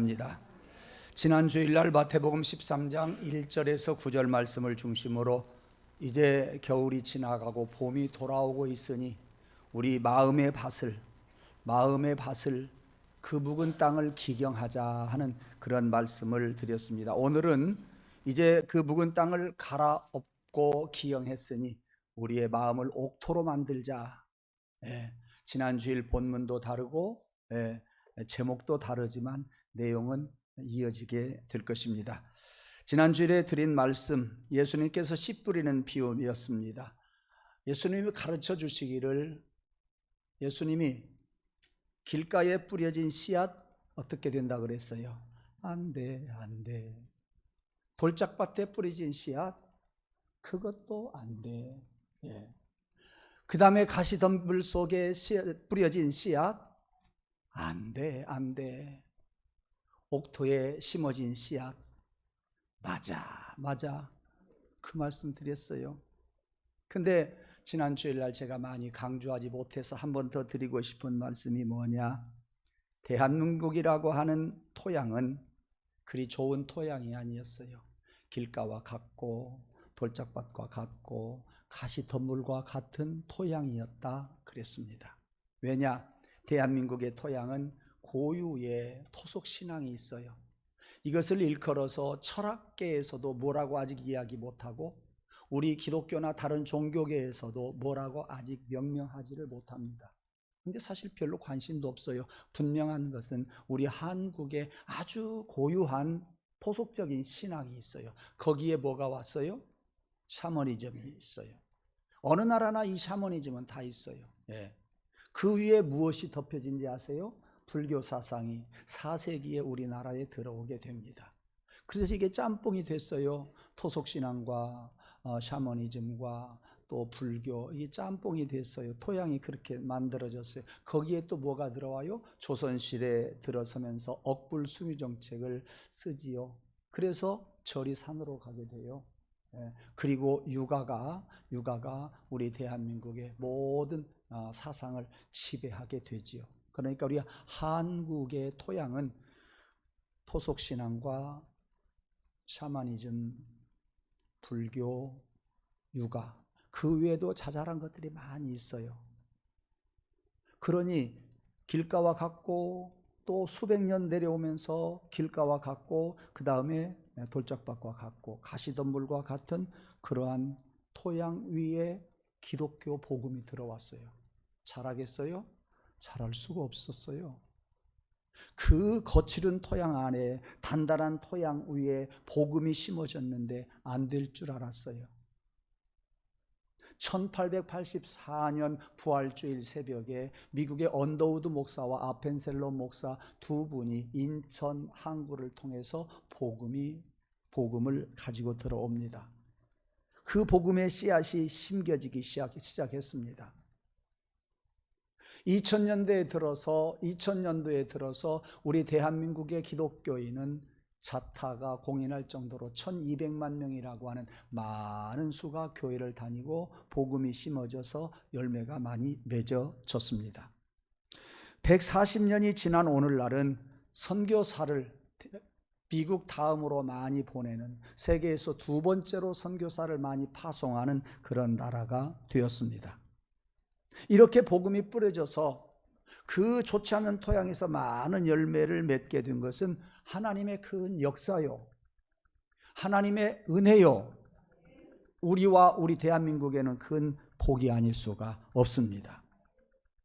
원합니다. 지난 주일날 마태복음 13장 1절에서 9절 말씀을 중심으로 이제 겨울이 지나가고 봄이 돌아오고 있으니 우리 마음의 밭을 그 묵은 땅을 기경하자 하는 그런 말씀을 드렸습니다. 오늘은 이제 그 묵은 땅을 갈아엎고 기경했으니 우리의 마음을 옥토로 만들자. 지난 주일 본문도 다르고 제목도 다르지만 내용은 이어지게 될 것입니다. 지난 주일에 드린 말씀, 예수님께서 씨 뿌리는 비유였습니다. 예수님이 가르쳐 주시기를, 예수님이 길가에 뿌려진 씨앗 어떻게 된다 그랬어요? 안 돼. 돌짝밭에 뿌려진 씨앗, 그것도 안 돼. 그 다음에 가시덤불 속에 뿌려진 씨앗, 안 돼. 옥토에 심어진 씨앗, 맞아. 그 말씀 드렸어요. 근데 지난 주일날 제가 많이 강조하지 못해서 한 번 더 드리고 싶은 말씀이 뭐냐? 대한민국이라고 하는 토양은 그리 좋은 토양이 아니었어요. 길가와 같고 돌짝밭과 같고 가시덤불과 같은 토양이었다 그랬습니다. 왜냐? 대한민국의 토양은 고유의 토속신앙이 있어요. 이것을 일컬어서 철학계에서도 뭐라고 아직 이야기 못하고 우리 기독교나 다른 종교계에서도 뭐라고 아직 명명하지를 못합니다. 근데 사실 별로 관심도 없어요. 분명한 것은 우리 한국에 아주 고유한 토속적인 신앙이 있어요. 거기에 뭐가 왔어요? 샤머니즘이 있어요. 어느 나라나 이 샤머니즘은 다 있어요. 그 위에 무엇이 덮여진지 아세요? 불교 사상이 4세기에 우리나라에 들어오게 됩니다. 그래서 이게 짬뽕이 됐어요. 토속신앙과 샤머니즘과 또 불교, 이게 짬뽕이 됐어요. 토양이 그렇게 만들어졌어요. 거기에 또 뭐가 들어와요? 조선시대에 들어서면서 억불숭유 정책을 쓰지요. 그래서 절이 산으로 가게 돼요. 그리고 육아가 우리 대한민국의 모든 사상을 지배하게 되지요. 그러니까 우리 한국의 토양은 토속신앙과 샤머니즘, 불교, 육아, 그 외에도 자잘한 것들이 많이 있어요. 그러니 길가와 같고 또 수백 년 내려오면서 길가와 같고 그 다음에 돌짝밭과 같고 가시덤불과 같은 그러한 토양 위에 기독교 복음이 들어왔어요. 자라겠어요? 자랄 수가 없었어요. 그 거칠은 토양 안에 단단한 토양 위에 복음이 심어졌는데 안 될 줄 알았어요. 1884년 부활주일 새벽에 미국의 언더우드 목사와 아펜셀러 목사 두 분이 인천 항구를 통해서 복음을 가지고 들어옵니다. 그 복음의 씨앗이 심겨지기 시작했습니다. 2000년도에 들어서 우리 대한민국의 기독교인은 자타가 공인할 정도로 1200만 명이라고 하는 많은 수가 교회를 다니고 복음이 심어져서 열매가 많이 맺어졌습니다. 140년이 지난 오늘날은 선교사를 미국 다음으로 많이 보내는, 세계에서 두 번째로 선교사를 많이 파송하는 그런 나라가 되었습니다. 이렇게 복음이 뿌려져서 그 좋지 않은 토양에서 많은 열매를 맺게 된 것은 하나님의 큰 역사요, 하나님의 은혜요, 우리와 우리 대한민국에는 큰 복이 아닐 수가 없습니다.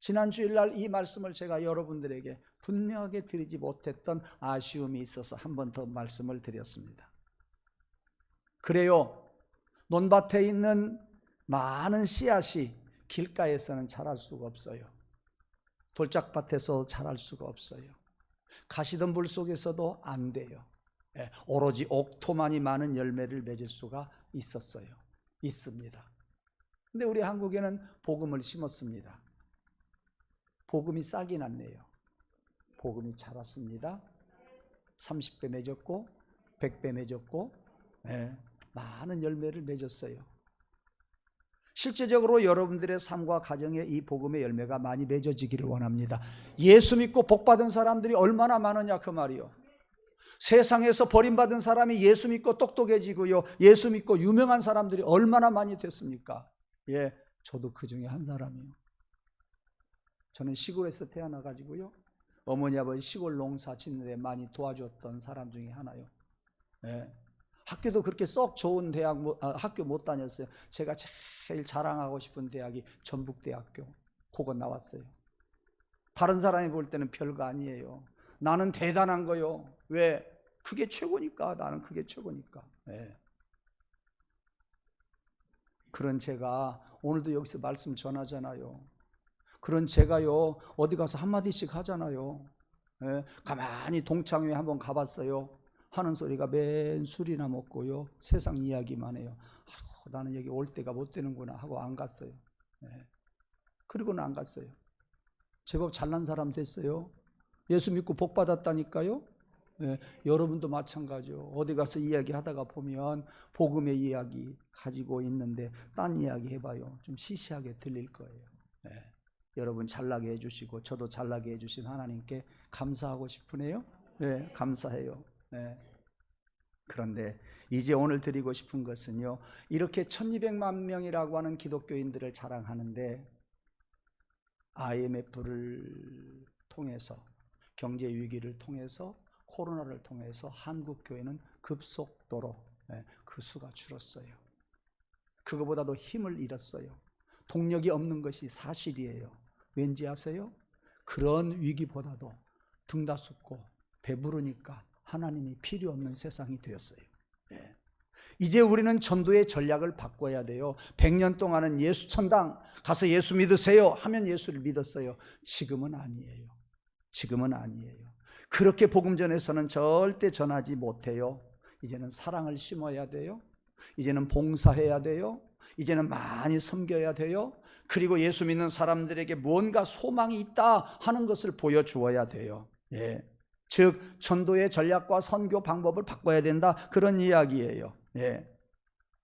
지난 주일날 이 말씀을 제가 여러분들에게 분명하게 드리지 못했던 아쉬움이 있어서 한 번 더 말씀을 드렸습니다. 그래요, 논밭에 있는 많은 씨앗이 길가에서는 자랄 수가 없어요. 돌짝밭에서 자랄 수가 없어요. 가시덤불 속에서도 안 돼요. 오로지 옥토만이 많은 열매를 맺을 수가 있습니다. 근데 우리 한국에는 복음을 심었습니다. 복음이 싹이 났네요. 복음이 자랐습니다. 30배 맺었고 100배 맺었고 많은 열매를 맺었어요. 실제적으로 여러분들의 삶과 가정에 이 복음의 열매가 많이 맺어지기를 원합니다. 예수 믿고 복 받은 사람들이 얼마나 많으냐 그 말이요. 세상에서 버림받은 사람이 예수 믿고 똑똑해지고요, 예수 믿고 유명한 사람들이 얼마나 많이 됐습니까? 예, 저도 그 중에 한 사람이에요. 저는 시골에서 태어나가지고요, 어머니 아버지 시골 농사 짓는 데 많이 도와줬던 사람 중에 하나요. 예. 학교도 그렇게 썩 좋은 학교 못 다녔어요. 제가 제일 자랑하고 싶은 대학이 전북대학교, 그거 나왔어요. 다른 사람이 볼 때는 별거 아니에요. 나는 대단한 거요. 왜? 그게 최고니까. 나는 그게 최고니까. 예. 그런 제가 오늘도 여기서 말씀 전하잖아요. 그런 제가요, 어디 가서 한마디씩 하잖아요. 예. 가만히 동창회 한번 가봤어요. 하는 소리가 맨 술이나 먹고요, 세상 이야기만 해요. 아이고, 나는 여기 올 때가 못 되는구나 하고 안 갔어요. 예. 그리고는 안 갔어요. 제법 잘난 사람 됐어요. 예수 믿고 복 받았다니까요. 예, 여러분도 마찬가지요. 어디 가서 이야기하다가 보면 복음의 이야기 가지고 있는데 딴 이야기 해봐요, 좀 시시하게 들릴 거예요. 예, 여러분 잘나게 해주시고 저도 잘나게 해주신 하나님께 감사하고 싶으네요. 예, 감사해요. 예. 그런데 이제 오늘 드리고 싶은 것은요, 이렇게 1200만 명이라고 하는 기독교인들을 자랑하는데 IMF를 통해서, 경제 위기를 통해서, 코로나를 통해서 한국 교회는 급속도로 그 수가 줄었어요. 그거보다도 힘을 잃었어요. 동력이 없는 것이 사실이에요. 왠지 아세요? 그런 위기보다도 등다숙고 배부르니까 하나님이 필요 없는 세상이 되었어요. 이제 우리는 전도의 전략을 바꿔야 돼요. 100년 동안은 예수천당 가서 예수 믿으세요 하면 예수를 믿었어요. 지금은 아니에요. 지금은 아니에요. 그렇게 복음 전에서는 절대 전하지 못해요. 이제는 사랑을 심어야 돼요. 이제는 봉사해야 돼요. 이제는 많이 섬겨야 돼요. 그리고 예수 믿는 사람들에게 뭔가 소망이 있다 하는 것을 보여주어야 돼요. 예. 즉 전도의 전략과 선교 방법을 바꿔야 된다, 그런 이야기예요. 예.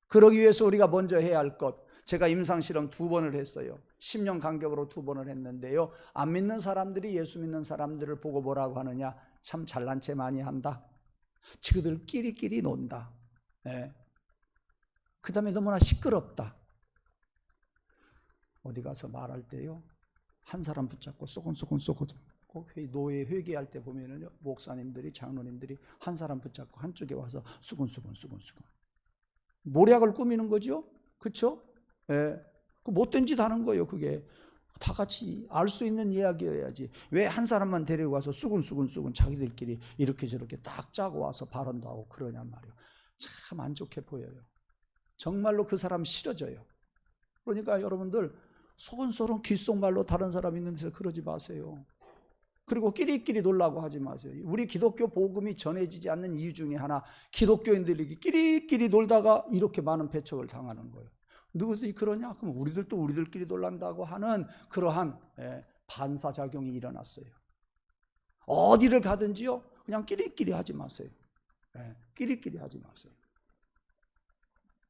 그러기 위해서 우리가 먼저 해야 할 것, 제가 임상실험 2번을 했어요. 10년 간격으로 2번을 했는데요, 안 믿는 사람들이 예수 믿는 사람들을 보고 뭐라고 하느냐, 참 잘난 체 많이 한다, 지그들끼리 논다, 예. 그 다음에 너무나 시끄럽다. 어디 가서 말할 때요, 한 사람 붙잡고 쏘곤쏘곤 꼭 노예 회개할 때 보면은요, 목사님들이, 장로님들이 한 사람 붙잡고 한쪽에 와서 수근수근 모략을 꾸미는 거죠. 그렇죠? 예. 그 못된 짓 하는 거예요. 그게 다 같이 알 수 있는 이야기여야지. 왜 한 사람만 데리고 와서 수근수근 자기들끼리 이렇게 저렇게 딱 짜고 와서 발언도 하고 그러냔 말이에요. 참 안 좋게 보여요. 정말로 그 사람 싫어져요. 그러니까 여러분들 소곤소곤 귓속말로 다른 사람 있는 데서 그러지 마세요. 그리고 끼리끼리 놀라고 하지 마세요. 우리 기독교 복음이 전해지지 않는 이유 중에 하나, 기독교인들이 끼리끼리 놀다가 이렇게 많은 배척을 당하는 거예요. 누구들이 그러냐? 그럼 우리들도 우리들끼리 놀란다고 하는 그러한 반사작용이 일어났어요. 어디를 가든지요, 그냥 끼리끼리 하지 마세요. 끼리끼리 하지 마세요.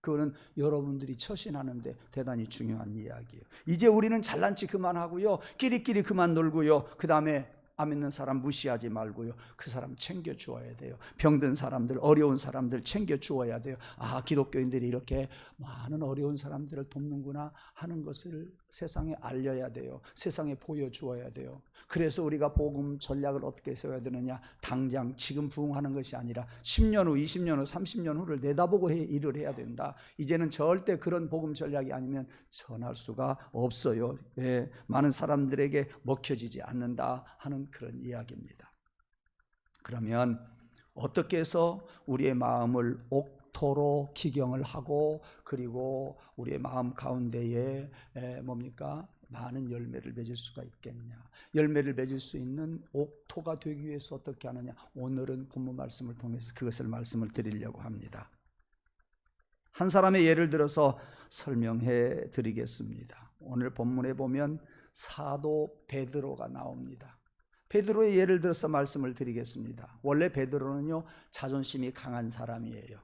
그거는 여러분들이 처신하는데 대단히 중요한 이야기예요. 이제 우리는 잘난 체 그만하고요, 끼리끼리 그만 놀고요, 그 다음에 안 믿는 사람 무시하지 말고요, 그 사람 챙겨 주어야 돼요. 병든 사람들, 어려운 사람들 챙겨 주어야 돼요. 아, 기독교인들이 이렇게 많은 어려운 사람들을 돕는구나 하는 것을 세상에 알려야 돼요. 세상에 보여주어야 돼요. 그래서 우리가 복음 전략을 어떻게 세워야 되느냐, 당장 지금 부흥하는 것이 아니라 10년 후, 20년 후, 30년 후를 내다보고 일을 해야 된다. 이제는 절대 그런 복음 전략이 아니면 전할 수가 없어요. 예, 많은 사람들에게 먹혀지지 않는다 하는 그런 이야기입니다. 그러면 어떻게 해서 우리의 마음을 옥토로 기경을 하고, 그리고 우리의 마음 가운데에 뭡니까? 많은 열매를 맺을 수가 있겠냐? 열매를 맺을 수 있는 옥토가 되기 위해서 어떻게 하느냐? 오늘은 본문 말씀을 통해서 그것을 말씀을 드리려고 합니다. 한 사람의 예를 들어서 설명해 드리겠습니다. 오늘 본문에 보면 사도 베드로가 나옵니다. 베드로의 예를 들어서 말씀을 드리겠습니다. 원래 베드로는요, 자존심이 강한 사람이에요.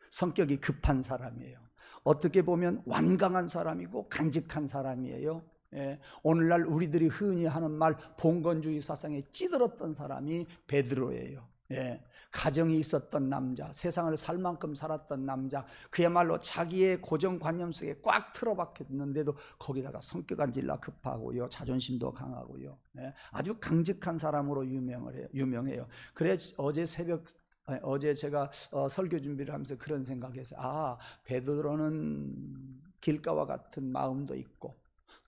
성격이 급한 사람이에요. 어떻게 보면 완강한 사람이고 간직한 사람이에요. 예, 오늘날 우리들이 흔히 하는 말 봉건주의 사상에 찌들었던 사람이 베드로예요. 예, 가정이 있었던 남자, 세상을 살 만큼 살았던 남자, 그야말로 자기의 고정관념 속에 꽉 틀어박혔는데도 거기다가 성격 안질라 급하고요, 자존심도 강하고요, 예, 아주 강직한 사람으로 유명해요. 그래 어제 제가 설교 준비를 하면서 그런 생각했어요. 아, 베드로는 길가와 같은 마음도 있고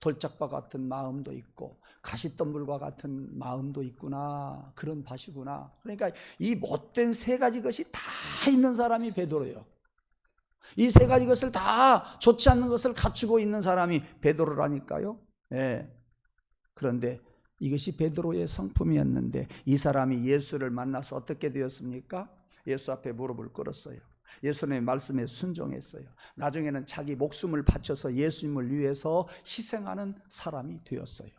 돌짝과 같은 마음도 있고 가시덤불과 같은 마음도 있구나, 그런 밭이구나. 그러니까 이 못된 세 가지 것이 다 있는 사람이 베드로예요. 이 세 가지 것을 다, 좋지 않는 것을 갖추고 있는 사람이 베드로라니까요. 예. 그런데 이것이 베드로의 성품이었는데 이 사람이 예수를 만나서 어떻게 되었습니까? 예수 앞에 무릎을 꿇었어요. 예수님의 말씀에 순종했어요. 나중에는 자기 목숨을 바쳐서 예수님을 위해서 희생하는 사람이 되었어요.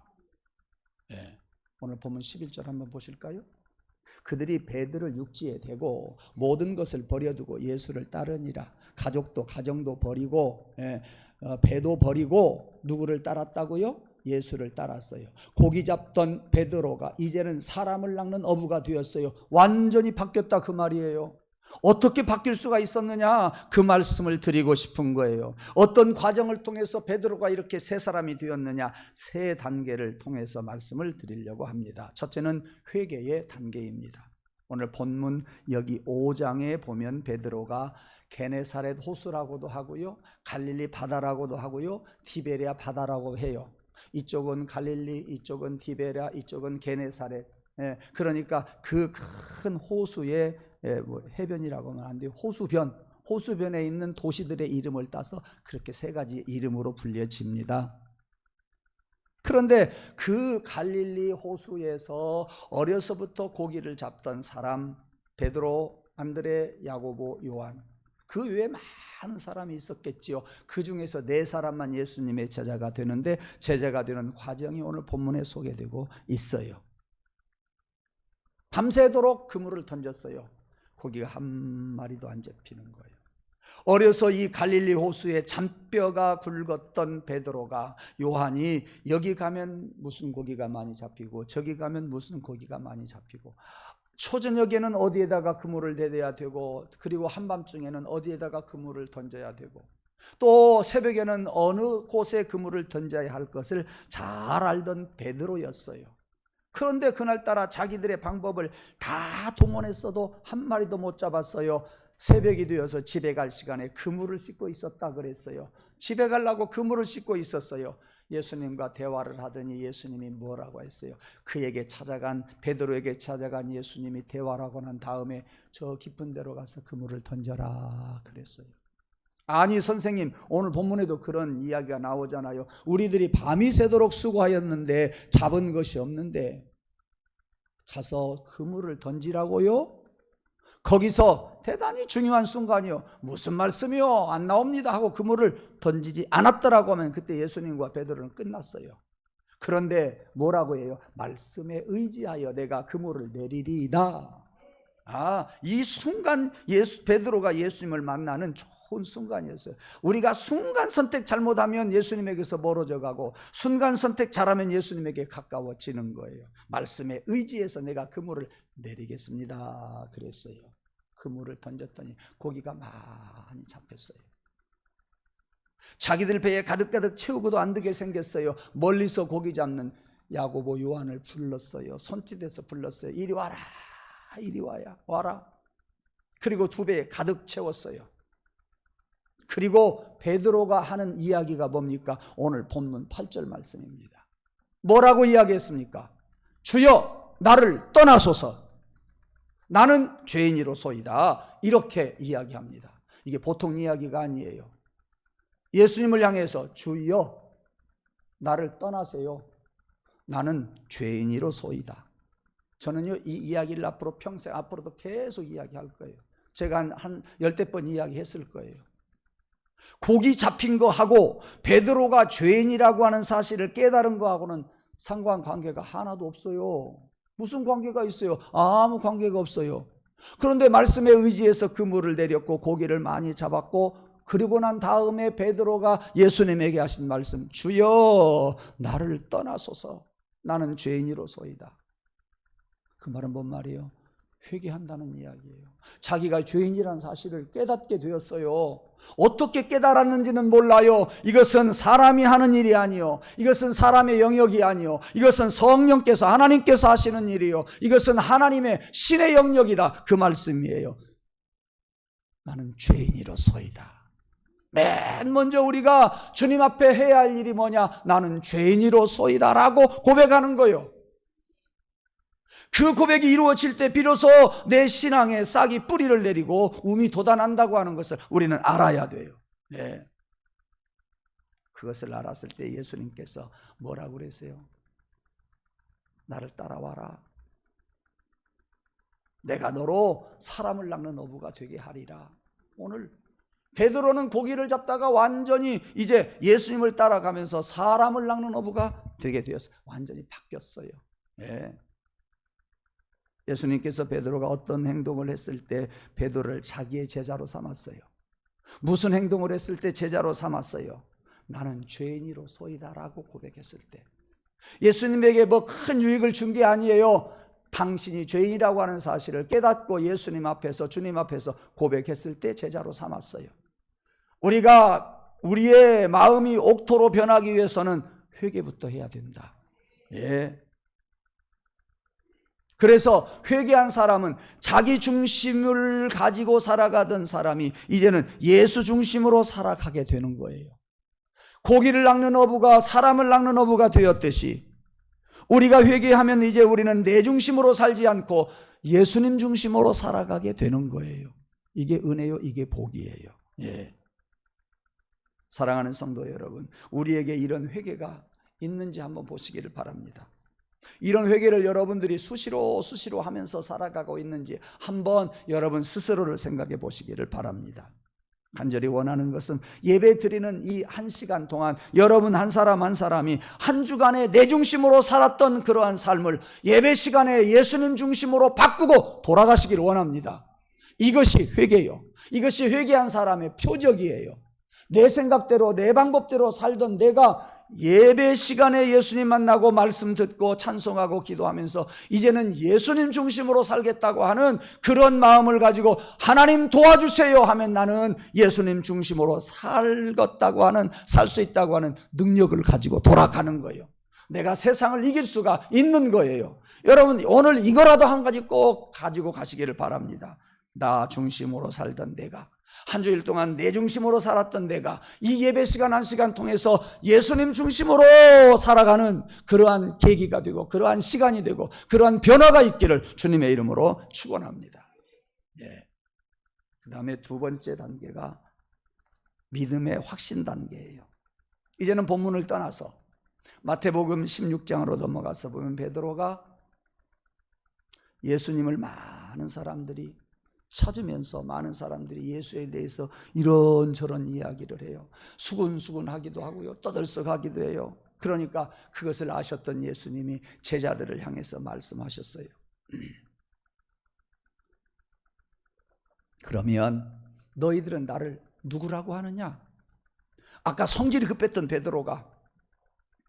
네. 오늘 본문 11절 한번 보실까요? 그들이 배들을 육지에 대고 모든 것을 버려두고 예수를 따르니라. 가족도 가정도 버리고, 배도 버리고 누구를 따랐다고요? 예수를 따랐어요. 고기 잡던 베드로가 이제는 사람을 낚는 어부가 되었어요. 완전히 바뀌었다 그 말이에요. 어떻게 바뀔 수가 있었느냐, 그 말씀을 드리고 싶은 거예요. 어떤 과정을 통해서 베드로가 이렇게 새 사람이 되었느냐, 세 단계를 통해서 말씀을 드리려고 합니다. 첫째는 회개의 단계입니다. 오늘 본문 여기 5장에 보면 베드로가 게네사렛 호수라고도 하고요, 갈릴리 바다라고도 하고요, 티베리아 바다라고 해요. 이쪽은 갈릴리, 이쪽은 티베리아, 이쪽은 게네사렛. 그러니까 그 큰 호수의 해변이라고 하면 안 돼요. 호수변에 있는 도시들의 이름을 따서 그렇게 세 가지 이름으로 불려집니다. 그런데 그 갈릴리 호수에서 어려서부터 고기를 잡던 사람, 베드로, 안드레, 야고보, 요한, 그 외에 많은 사람이 있었겠지요. 그 중에서 네 사람만 예수님의 제자가 되는데, 제자가 되는 과정이 오늘 본문에 소개되고 있어요. 밤새도록 그물을 던졌어요. 고기가 한 마리도 안 잡히는 거예요. 어려서 이 갈릴리 호수에 잔뼈가 굵었던 베드로가, 요한이 여기 가면 무슨 고기가 많이 잡히고 저기 가면 무슨 고기가 많이 잡히고, 초저녁에는 어디에다가 그물을 대야 되고, 그리고 한밤중에는 어디에다가 그물을 던져야 되고, 또 새벽에는 어느 곳에 그물을 던져야 할 것을 잘 알던 베드로였어요. 그런데 그날따라 자기들의 방법을 다 동원했어도 한 마리도 못 잡았어요. 새벽이 되어서 집에 갈 시간에 그물을 씻고 있었다 그랬어요. 집에 가려고 그물을 씻고 있었어요. 예수님과 대화를 하더니 예수님이 뭐라고 했어요? 그에게 찾아간, 베드로에게 찾아간 예수님이 대화라고 난 다음에 저 깊은 데로 가서 그물을 던져라 그랬어요. 아니 선생님, 오늘 본문에도 그런 이야기가 나오잖아요. 우리들이 밤이 새도록 수고하였는데 잡은 것이 없는데 가서 그물을 던지라고요? 거기서 대단히 중요한 순간이요, 무슨 말씀이요? 안 나옵니다 하고 그물을 던지지 않았더라고 하면 그때 예수님과 베드로는 끝났어요. 그런데 뭐라고 해요? 말씀에 의지하여 내가 그물을 내리리이다. 이 순간 베드로가 예수님을 만나는 좋은 순간이었어요. 우리가 순간 선택 잘못하면 예수님에게서 멀어져 가고, 순간 선택 잘하면 예수님에게 가까워지는 거예요. 말씀에 의지해서 내가 그물을 내리겠습니다 그랬어요. 그물을 던졌더니 고기가 많이 잡혔어요. 자기들 배에 가득가득 채우고도 안 되게 생겼어요. 멀리서 고기 잡는 야고보, 요한을 불렀어요. 손짓해서 불렀어요. 이리 와라, 이리 와라. 그리고 두 배에 가득 채웠어요. 그리고 베드로가 하는 이야기가 뭡니까? 오늘 본문 8절 말씀입니다. 뭐라고 이야기했습니까? 주여 나를 떠나소서, 나는 죄인이로소이다. 이렇게 이야기합니다. 이게 보통 이야기가 아니에요. 예수님을 향해서 주여 나를 떠나세요, 나는 죄인이로소이다. 저는요 이 이야기를 앞으로 평생, 앞으로도 계속 이야기할 거예요. 제가 한 10번 이야기했을 거예요. 고기 잡힌 거하고 베드로가 죄인이라고 하는 사실을 깨달은 거하고는 상관관계가 하나도 없어요. 무슨 관계가 있어요? 아무 관계가 없어요. 그런데 말씀에 의지해서 그물을 내렸고 고기를 많이 잡았고, 그리고 난 다음에 베드로가 예수님에게 하신 말씀, 주여 나를 떠나소서, 나는 죄인이로소이다. 그 말은 뭔 말이에요? 회개한다는 이야기예요. 자기가 죄인이라는 사실을 깨닫게 되었어요. 어떻게 깨달았는지는 몰라요. 이것은 사람이 하는 일이 아니요, 이것은 사람의 영역이 아니요, 이것은 성령께서 하나님께서 하시는 일이요, 이것은 하나님의 신의 영역이다, 그 말씀이에요. 나는 죄인이로소이다. 맨 먼저 우리가 주님 앞에 해야 할 일이 뭐냐? 나는 죄인이로소이다 라고 고백하는 거예요. 그 고백이 이루어질 때 비로소 내 신앙에 싹이 뿌리를 내리고 움이 돋아난다고 하는 것을 우리는 알아야 돼요. 네. 그것을 알았을 때 예수님께서 뭐라고 그랬어요? 나를 따라와라. 내가 너로 사람을 낚는 어부가 되게 하리라. 오늘 베드로는 고기를 잡다가 완전히 이제 예수님을 따라가면서 사람을 낚는 어부가 되게 되었어요. 완전히 바뀌었어요. 네. 예수님께서 베드로가 어떤 행동을 했을 때 베드로를 자기의 제자로 삼았어요. 무슨 행동을 했을 때 제자로 삼았어요? 나는 죄인이로소이다 라고 고백했을 때. 예수님에게 뭐 큰 유익을 준 게 아니에요. 당신이 죄인이라고 하는 사실을 깨닫고 예수님 앞에서, 주님 앞에서 고백했을 때 제자로 삼았어요. 우리가 우리의 마음이 옥토로 변하기 위해서는 회개부터 해야 된다. 예. 그래서 회개한 사람은 자기 중심을 가지고 살아가던 사람이 이제는 예수 중심으로 살아가게 되는 거예요. 고기를 낚는 어부가 사람을 낚는 어부가 되었듯이 우리가 회개하면 이제 우리는 내 중심으로 살지 않고 예수님 중심으로 살아가게 되는 거예요. 이게 은혜요, 이게 복이에요. 예. 사랑하는 성도 여러분, 우리에게 이런 회개가 있는지 한번 보시기를 바랍니다. 이런 회개를 여러분들이 수시로 하면서 살아가고 있는지 한번 여러분 스스로를 생각해 보시기를 바랍니다. 간절히 원하는 것은 예배 드리는 이 1시간 동안 여러분 한 사람 한 사람이 한 주간에 내 중심으로 살았던 그러한 삶을 예배 시간에 예수님 중심으로 바꾸고 돌아가시기를 원합니다. 이것이 회개요. 이것이 회개한 사람의 표적이에요. 내 생각대로 내 방법대로 살던 내가 예배 시간에 예수님 만나고 말씀 듣고 찬송하고 기도하면서 이제는 예수님 중심으로 살겠다고 하는 그런 마음을 가지고 하나님 도와주세요 하면 나는 예수님 중심으로 살겠다고 하는, 살 수 있다고 하는 능력을 가지고 돌아가는 거예요. 내가 세상을 이길 수가 있는 거예요. 여러분 오늘 이거라도 한 가지 꼭 가지고 가시기를 바랍니다. 나 중심으로 살던 내가, 한 주일 동안 내 중심으로 살았던 내가 이 예배 시간 1시간 통해서 예수님 중심으로 살아가는 그러한 계기가 되고 그러한 시간이 되고 그러한 변화가 있기를 주님의 이름으로 축원합니다. 예. 그 다음에 두 번째 단계가 믿음의 확신 단계예요. 이제는 본문을 떠나서 마태복음 16장으로 넘어가서 보면 베드로가 예수님을 많은 사람들이 찾으면서 많은 사람들이 예수에 대해서 이런저런 이야기를 해요. 수근수근하기도 하고요, 떠들썩하기도 해요. 그러니까 그것을 아셨던 예수님이 제자들을 향해서 말씀하셨어요. 그러면 너희들은 나를 누구라고 하느냐? 아까 성질이 급했던 베드로가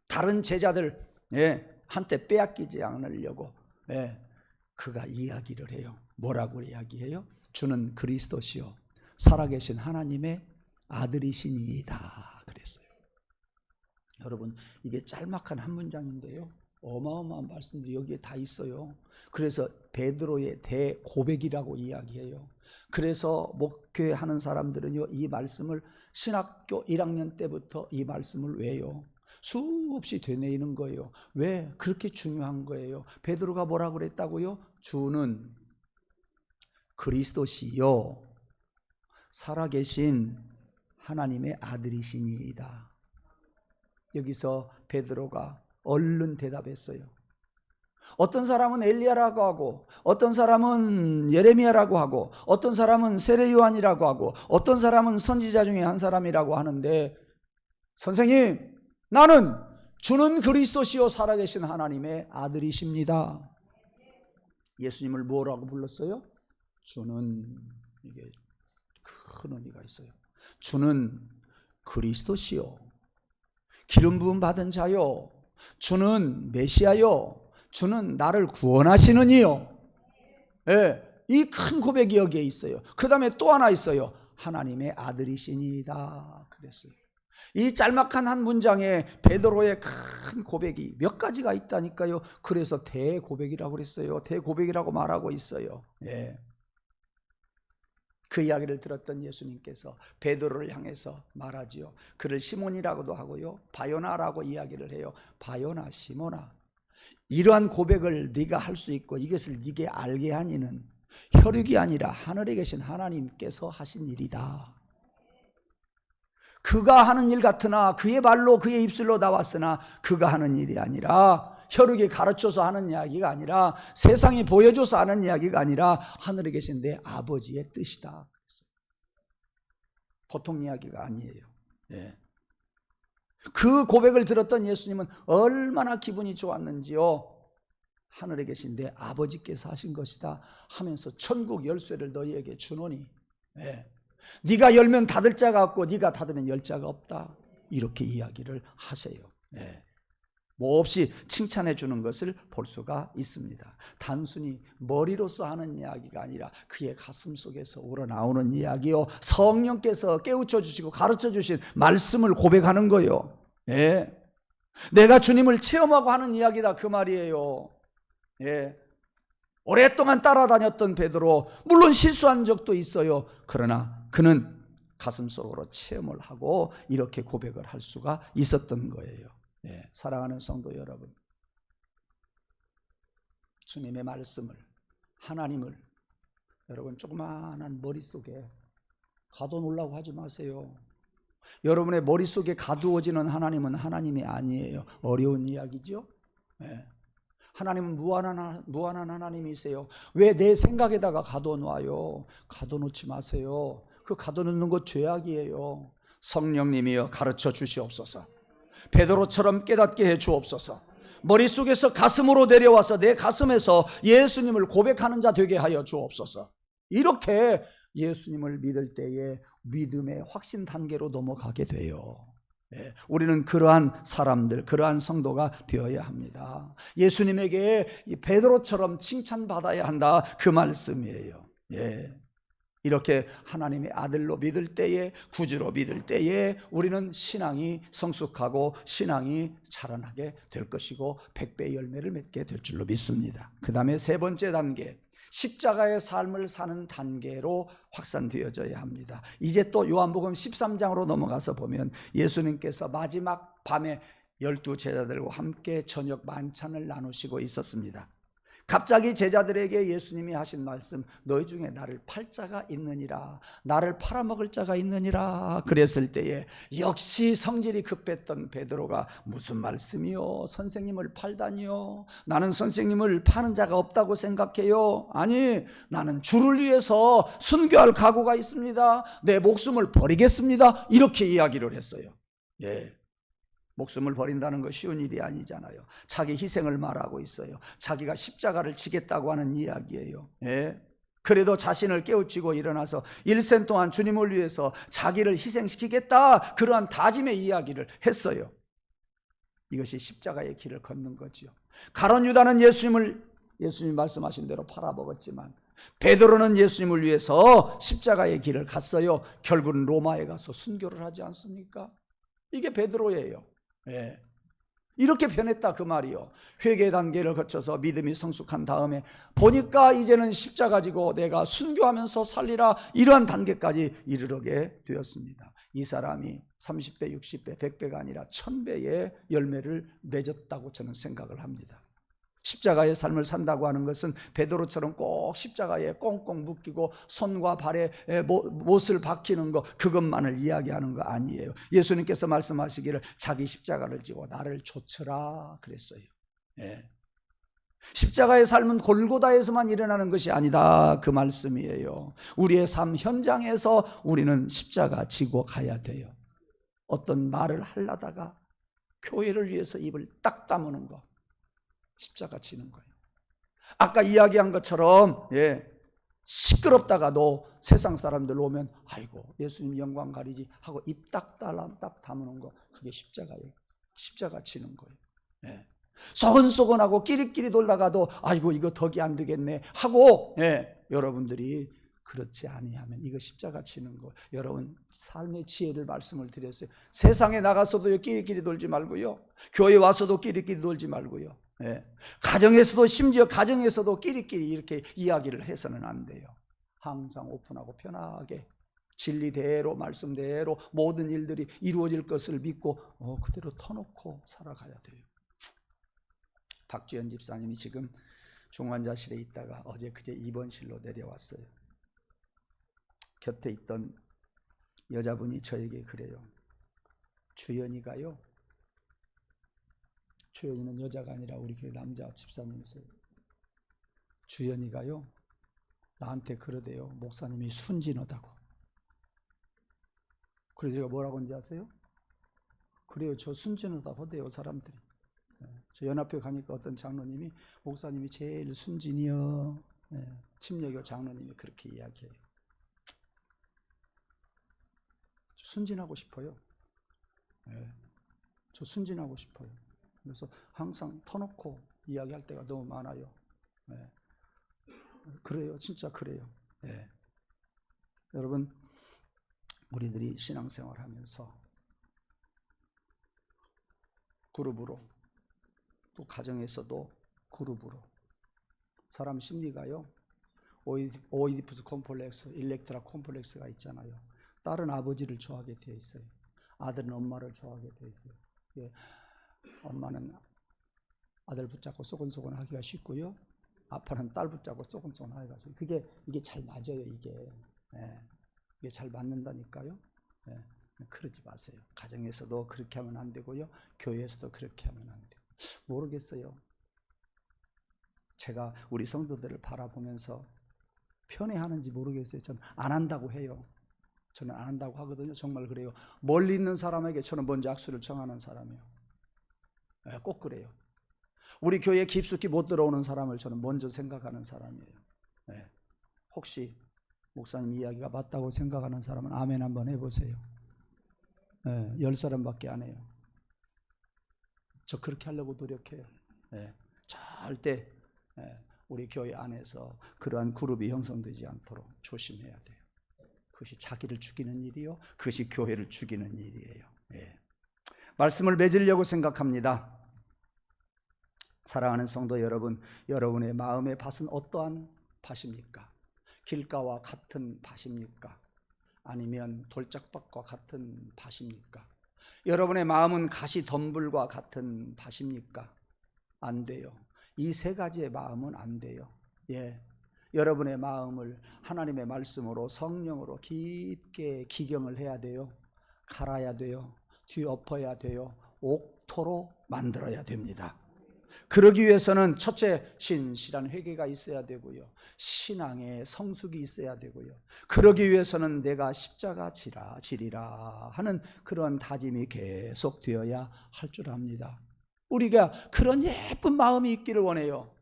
다른 제자들 한테 빼앗기지 않으려고 그가 이야기를 해요. 뭐라고 이야기해요? 주는 그리스도시요 살아계신 하나님의 아들이시니이다 그랬어요. 여러분 이게 짤막한 한 문장인데요, 어마어마한 말씀들이 여기에 다 있어요. 그래서 베드로의 대고백이라고 이야기해요. 그래서 목회하는 사람들은요 이 말씀을 신학교 1학년 때부터 이 말씀을 외요. 수없이 되뇌이는 거예요. 왜? 그렇게 중요한 거예요. 베드로가 뭐라고 그랬다고요? 주는 그리스도시요 살아계신 하나님의 아들이시니이다. 여기서 베드로가 얼른 대답했어요. 어떤 사람은 엘리야라고 하고 어떤 사람은 예레미야라고 하고 어떤 사람은 세례 요한이라고 하고 어떤 사람은 선지자 중에 한 사람이라고 하는데 선생님, 나는 주는 그리스도시요 살아계신 하나님의 아들이십니다. 예수님을 뭐라고 불렀어요? 주는, 이게 큰 의미가 있어요. 주는 그리스도시요 기름 부음 받은 자요 주는 메시아요 주는 나를 구원하시는 이요. 이 큰 고백이 여기에 있어요. 그 다음에 또 하나 있어요. 하나님의 아들이시니이다 그랬어요. 이 짤막한 한 문장에 베드로의 큰 고백이 몇 가지가 있다니까요. 그래서 대고백이라고 그랬어요. 대고백이라고 말하고 있어요. 그 이야기를 들었던 예수님께서 베드로를 향해서 말하지요. 그를 시몬이라고도 하고요, 바요나라고 이야기를 해요. 바요나, 시몬아, 이러한 고백을 네가 할 수 있고 이것을 네게 알게 한 이는 혈육이 아니라 하늘에 계신 하나님께서 하신 일이다. 그가 하는 일 같으나 그의 말로 그의 입술로 나왔으나 그가 하는 일이 아니라, 혈육이 가르쳐서 하는 이야기가 아니라, 세상이 보여줘서 하는 이야기가 아니라 하늘에 계신 내 아버지의 뜻이다. 보통 이야기가 아니에요. 그 고백을 들었던 예수님은 얼마나 기분이 좋았는지요. 하늘에 계신 내 아버지께서 하신 것이다 하면서 천국 열쇠를 너희에게 주노니 네가 열면 닫을 자가 없고 네가 닫으면 열 자가 없다, 이렇게 이야기를 하세요. 몹시 칭찬해 주는 것을 볼 수가 있습니다. 단순히 머리로서 하는 이야기가 아니라 그의 가슴 속에서 우러나오는 이야기요, 성령께서 깨우쳐 주시고 가르쳐 주신 말씀을 고백하는 거예요. 내가 주님을 체험하고 하는 이야기다 그 말이에요. 오랫동안 따라다녔던 베드로, 물론 실수한 적도 있어요. 그러나 그는 가슴속으로 체험을 하고 이렇게 고백을 할 수가 있었던 거예요. 사랑하는 성도 여러분, 주님의 말씀을, 하나님을 여러분 조그마한 머릿속에 가둬놓으려고 하지 마세요. 여러분의 머릿속에 가두어지는 하나님은 하나님이 아니에요. 어려운 이야기죠. 하나님은 무한한 하나님이세요. 왜 내 생각에다가 가둬놔요? 가둬놓지 마세요. 그 가둬놓는 것 죄악이에요. 성령님이여 가르쳐 주시옵소서. 베드로처럼 깨닫게 해 주옵소서. 머릿속에서 가슴으로 내려와서 내 가슴에서 예수님을 고백하는 자 되게 하여 주옵소서. 이렇게 예수님을 믿을 때에 믿음의 확신 단계로 넘어가게 돼요. 우리는 그러한 사람들, 그러한 성도가 되어야 합니다. 예수님에게 베드로처럼 칭찬받아야 한다 그 말씀이에요. 이렇게 하나님의 아들로 믿을 때에, 구주로 믿을 때에 우리는 신앙이 성숙하고 신앙이 자라나게 될 것이고 100배의 열매를 맺게 될 줄로 믿습니다. 그 다음에 세 번째 단계, 십자가의 삶을 사는 단계로 확산되어져야 합니다. 이제 또 요한복음 13장으로 넘어가서 보면 예수님께서 마지막 밤에 12 제자들과 함께 저녁 만찬을 나누시고 있었습니다. 갑자기 제자들에게 예수님이 하신 말씀, 너희 중에 나를 팔 자가 있느니라, 나를 팔아먹을 자가 있느니라 그랬을 때에 역시 성질이 급했던 베드로가 무슨 말씀이요? 선생님을 팔다니요? 나는 선생님을 파는 자가 없다고 생각해요. 아니, 나는 주를 위해서 순교할 각오가 있습니다. 내 목숨을 버리겠습니다. 이렇게 이야기를 했어요. 목숨을 버린다는 거 쉬운 일이 아니잖아요. 자기 희생을 말하고 있어요. 자기가 십자가를 지겠다고 하는 이야기예요. 그래도 자신을 깨우치고 일어나서 일생 동안 주님을 위해서 자기를 희생시키겠다, 그러한 다짐의 이야기를 했어요. 이것이 십자가의 길을 걷는 거지요. 가룟 유다는 예수님 말씀하신 대로 팔아먹었지만 베드로는 예수님을 위해서 십자가의 길을 갔어요. 결국은 로마에 가서 순교를 하지 않습니까? 이게 베드로예요. 이렇게 변했다 그 말이요. 회개 단계를 거쳐서 믿음이 성숙한 다음에 보니까 이제는 십자가 지고 내가 순교하면서 살리라, 이러한 단계까지 이르게 되었습니다. 이 사람이 30배, 60배, 100배가 아니라 1000배의 열매를 맺었다고 저는 생각을 합니다. 십자가의 삶을 산다고 하는 것은 베드로처럼 꼭 십자가에 꽁꽁 묶이고 손과 발에 못을 박히는 것, 그것만을 이야기하는 거 아니에요. 예수님께서 말씀하시기를 자기 십자가를 지고 나를 좇으라 그랬어요. 십자가의 삶은 골고다에서만 일어나는 것이 아니다 그 말씀이에요. 우리의 삶 현장에서 우리는 십자가 지고 가야 돼요. 어떤 말을 하려다가 교회를 위해서 입을 딱 다무는 거, 십자가 지는 거예요. 아까 이야기한 것처럼 시끄럽다가도 세상 사람들 오면 아이고 예수님 영광 가리지 하고 입 딱 다무는 거, 그게 십자가예요. 십자가 지는 거예요. 소근소근하고 끼리끼리 돌다가도 아이고 이거 덕이 안 되겠네 하고, 여러분들이 그렇지 아니하면 이거 십자가 치는 거, 여러분 삶의 지혜를 말씀을 드렸어요. 세상에 나가서도 끼리끼리 돌지 말고요, 교회 와서도 끼리끼리 돌지 말고요, 가정에서도, 심지어 가정에서도 끼리끼리 이렇게 이야기를 해서는 안 돼요. 항상 오픈하고 편하게 진리대로, 말씀대로 모든 일들이 이루어질 것을 믿고 그대로 터놓고 살아가야 돼요. 박주연 집사님이 지금 중환자실에 있다가 어제 그제 입원실로 내려왔어요. 곁에 있던 여자분이 저에게 그래요. 주연이가요, 주연이는 여자가 아니라 우리 교회 남자 집사님이세요. 주연이가요 나한테 그러대요. 목사님이 순진하다고. 그래서 제가 뭐라고 하는지 아세요? 그래요, 저 순진하다고 하대요 사람들이. 저 연합회 가니까 어떤 장로님이 목사님이 제일 순진이요, 침례교 장로님이 그렇게 이야기해요. 저 순진하고 싶어요. 저 순진하고 싶어요. 그래서 항상 터놓고 이야기할 때가 너무 많아요. 그래요, 진짜 그래요. 여러분, 우리들이 신앙생활 하면서 그룹으로, 또 가정에서도 그룹으로, 사람 심리가요, 오이디푸스 콤플렉스, 일렉트라 콤플렉스가 있잖아요. 딸은 아버지를 좋아하게 되어 있어요. 아들은 엄마를 좋아하게 되어 있어요. 엄마는 아들 붙잡고 소곤소곤 하기가 쉽고요, 아빠는 딸 붙잡고 소곤소곤 하기가 쉽고요. 이게 잘 맞아요. 이게 잘 맞는다니까요. 그러지 마세요. 가정에서도 그렇게 하면 안 되고요, 교회에서도 그렇게 하면 안 돼요. 모르겠어요. 제가 우리 성도들을 바라보면서 편애하는지 모르겠어요. 저는 안 한다고 해요. 저는 안 한다고 하거든요. 정말 그래요. 멀리 있는 사람에게 저는 먼저 악수를 청하는 사람이에요. 꼭 그래요. 우리 교회에 깊숙이 못 들어오는 사람을 저는 먼저 생각하는 사람이에요. 혹시 목사님 이야기가 맞다고 생각하는 사람은 아멘 한번 해보세요. 10사람밖에 안 해요. 저 그렇게 하려고 노력해요. 절대 우리 교회 안에서 그러한 그룹이 형성되지 않도록 조심해야 돼요. 그것이 자기를 죽이는 일이요, 그것이 교회를 죽이는 일이에요. 말씀을 맺으려고 생각합니다. 사랑하는 성도 여러분, 여러분의 마음의 밭은 어떠한 밭입니까? 길가와 같은 밭입니까? 아니면 돌짝밭과 같은 밭입니까? 여러분의 마음은 가시덤불과 같은 밭입니까? 안 돼요. 이 세 가지의 마음은 안 돼요. 여러분의 마음을 하나님의 말씀으로, 성령으로 깊게 기경을 해야 돼요. 갈아야 돼요. 뒤엎어야 돼요. 옥토로 만들어야 됩니다. 그러기 위해서는 첫째, 신실한 회개가 있어야 되고요, 신앙의 성숙이 있어야 되고요, 그러기 위해서는 내가 십자가 지리라 하는 그런 다짐이 계속 되어야 할 줄 압니다. 우리가 그런 예쁜 마음이 있기를 원해요.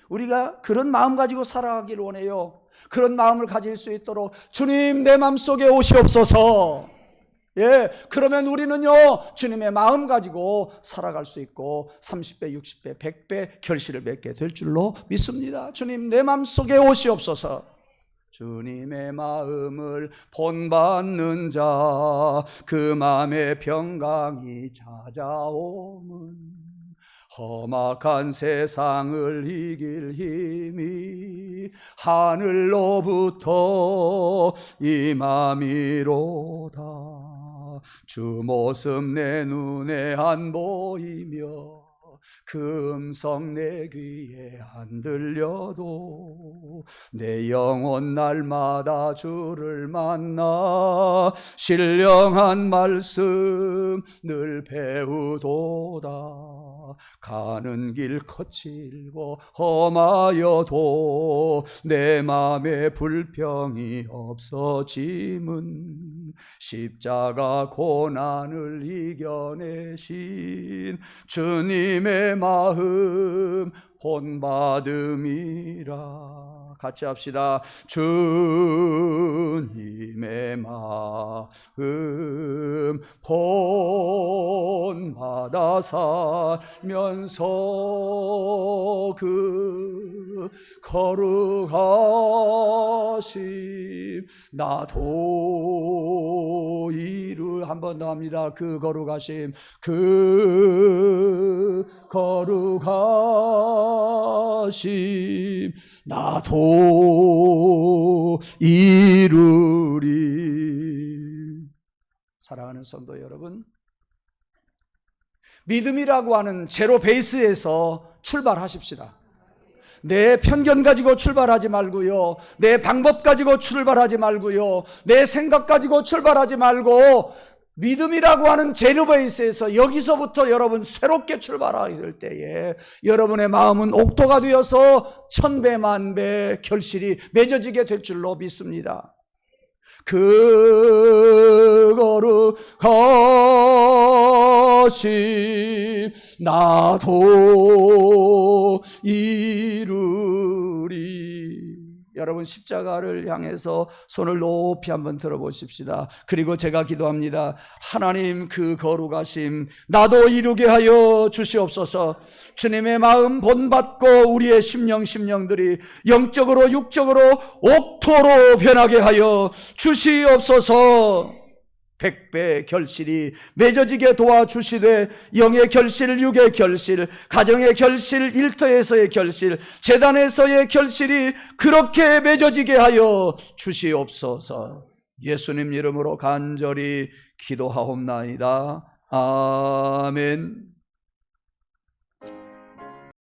우리가 그런 마음 가지고 살아가기를 원해요. 그런 마음을 가질 수 있도록 주님 내 마음속에 오시옵소서. 그러면 우리는요, 주님의 마음 가지고 살아갈 수 있고 30배, 60배, 100배 결실을 맺게 될 줄로 믿습니다. 주님 내 마음속에 오시옵소서. 주님의 마음을 본받는 자, 그 마음의 평강이 찾아오면 험악한 세상을 이길 힘이 하늘로부터 임함이로다. 주 모습 내 눈에 안 보이며 그 음성 내 귀에 안 들려도 내 영혼 날마다 주를 만나 신령한 말씀 늘 배우도다. 가는 길 거칠고 험하여도 내 맘에 불평이 없어짐은 십자가 고난을 이겨내신 주님의 마음 본받음이라. 같이 합시다. 주님의 마음 본받아 살면서 그 거룩하심 나도 한 번 더 합니다. 그 거룩하심, 그 거룩하심 나도 이루리. 사랑하는 성도 여러분, 믿음이라고 하는 제로 베이스에서 출발하십시다. 내 편견 가지고 출발하지 말고요, 내 방법 가지고 출발하지 말고요, 내 생각 가지고 출발하지 말고 믿음이라고 하는 제로 베이스에서 여기서부터 여러분 새롭게 출발하게 될 때에 여러분의 마음은 옥토가 되어서 천배만배 결실이 맺어지게 될 줄로 믿습니다. 그 거룩하심 나도 이루리. 여러분 십자가를 향해서 손을 높이 한번 들어보십시다. 그리고 제가 기도합니다. 하나님, 그 거룩하심 나도 이루게 하여 주시옵소서. 주님의 마음 본받고 우리의 심령들이 영적으로 육적으로 옥토로 변하게 하여 주시옵소서. 100배 결실이 맺어지게 도와주시되 영의 결실, 육의 결실, 가정의 결실, 일터에서의 결실, 재단에서의 결실이 그렇게 맺어지게 하여 주시옵소서. 예수님 이름으로 간절히 기도하옵나이다. 아멘.